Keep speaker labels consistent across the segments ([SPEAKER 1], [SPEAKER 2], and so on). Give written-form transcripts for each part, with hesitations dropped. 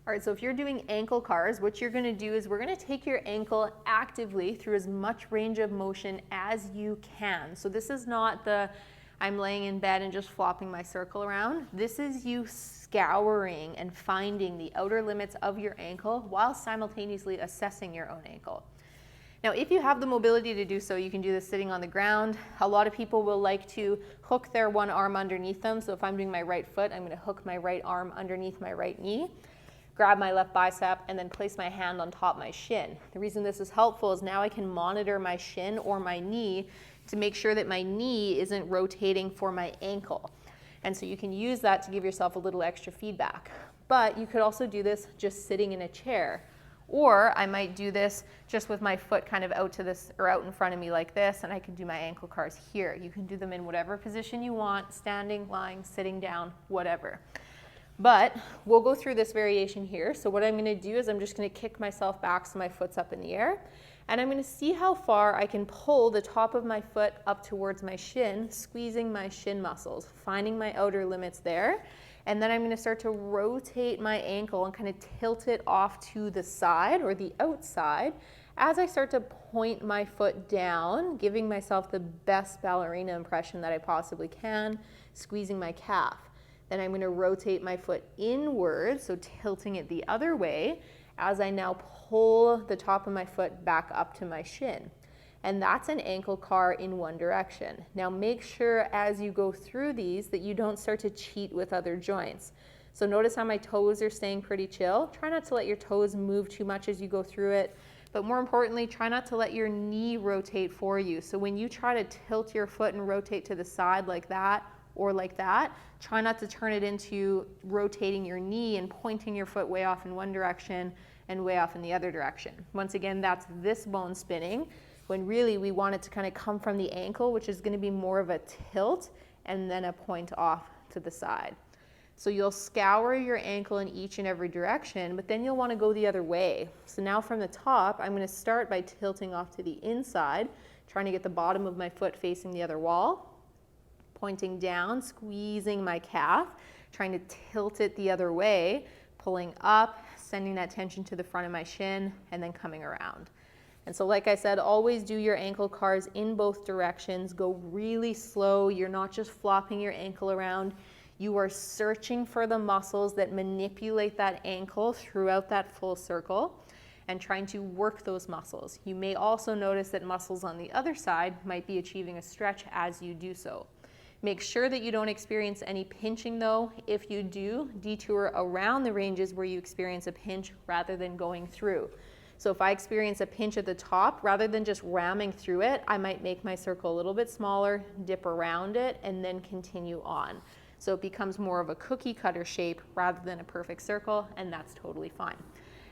[SPEAKER 1] All right, so if you're doing ankle cars, what you're gonna do is we're gonna take your ankle actively through as much range of motion as you can. So this is not the, I'm laying in bed and just flopping my circle around. This is you scouring and finding the outer limits of your ankle while simultaneously assessing your own ankle. Now, if you have the mobility to do so, you can do this sitting on the ground. A lot of people will like to hook their one arm underneath them. So if I'm doing my right foot, I'm gonna hook my right arm underneath my right knee, grab my left bicep, and then place my hand on top of my shin. The reason this is helpful is now I can monitor my shin or my knee to make sure that my knee isn't rotating for my ankle. And so you can use that to give yourself a little extra feedback. But you could also do this just sitting in a chair. Or I might do this just with my foot kind of out to this or out in front of me like this, and I can do my ankle cars here. You can do them in whatever position you want, standing, lying, sitting down, whatever. But we'll go through this variation here. So what I'm gonna do is I'm just gonna kick myself back so my foot's up in the air. And I'm gonna see how far I can pull the top of my foot up towards my shin, squeezing my shin muscles, finding my outer limits there. And then I'm gonna start to rotate my ankle and kind of tilt it off to the side or the outside as I start to point my foot down, giving myself the best ballerina impression that I possibly can, squeezing my calf. Then I'm gonna rotate my foot inward, so tilting it the other way, as I now pull the top of my foot back up to my shin. And that's an ankle car in one direction. Now make sure as you go through these that you don't start to cheat with other joints. So notice how my toes are staying pretty chill. Try not to let your toes move too much as you go through it. But more importantly, try not to let your knee rotate for you. So when you try to tilt your foot and rotate to the side like that, or like that, try not to turn it into rotating your knee and pointing your foot way off in one direction and way off in the other direction. Once again, that's this bone spinning, when really we want it to kind of come from the ankle, which is gonna be more of a tilt and then a point off to the side. So you'll scour your ankle in each and every direction, but then you'll wanna go the other way. So now from the top, I'm gonna start by tilting off to the inside, trying to get the bottom of my foot facing the other wall, pointing down, squeezing my calf, trying to tilt it the other way, pulling up, sending that tension to the front of my shin, and then coming around. And so like I said, always do your ankle cars in both directions. Go really slow. You're not just flopping your ankle around. You are searching for the muscles that manipulate that ankle throughout that full circle and trying to work those muscles. You may also notice that muscles on the other side might be achieving a stretch as you do so. Make sure that you don't experience any pinching though. If you do, detour around the ranges where you experience a pinch rather than going through. So if I experience a pinch at the top, rather than just ramming through it, I might make my circle a little bit smaller, dip around it, and then continue on. So it becomes more of a cookie cutter shape rather than a perfect circle, and that's totally fine.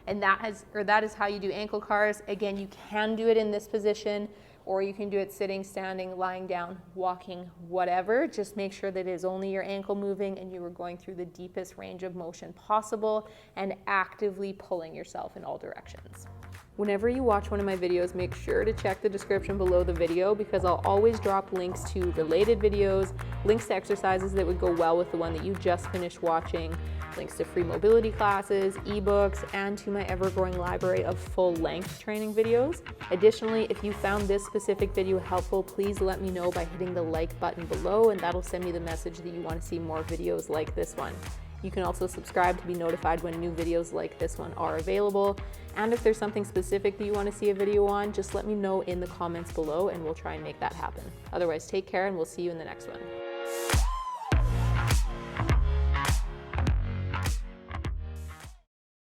[SPEAKER 1] And that is how you do ankle cars. Again, you can do it in this position, or you can do it sitting, standing, lying down, walking, whatever. Just make sure that it is only your ankle moving and you are going through the deepest range of motion possible and actively pulling yourself in all directions. Whenever you watch one of my videos, make sure to check the description below the video because I'll always drop links to related videos, links to exercises that would go well with the one that you just finished watching, links to free mobility classes, ebooks, and to my ever-growing library of full-length training videos. Additionally, if you found this specific video helpful, please let me know by hitting the like button below, and that'll send me the message that you want to see more videos like this one. You can also subscribe to be notified when new videos like this one are available. And if there's something specific that you want to see a video on, just let me know in the comments below and we'll try and make that happen. Otherwise, take care and we'll see you in the next one.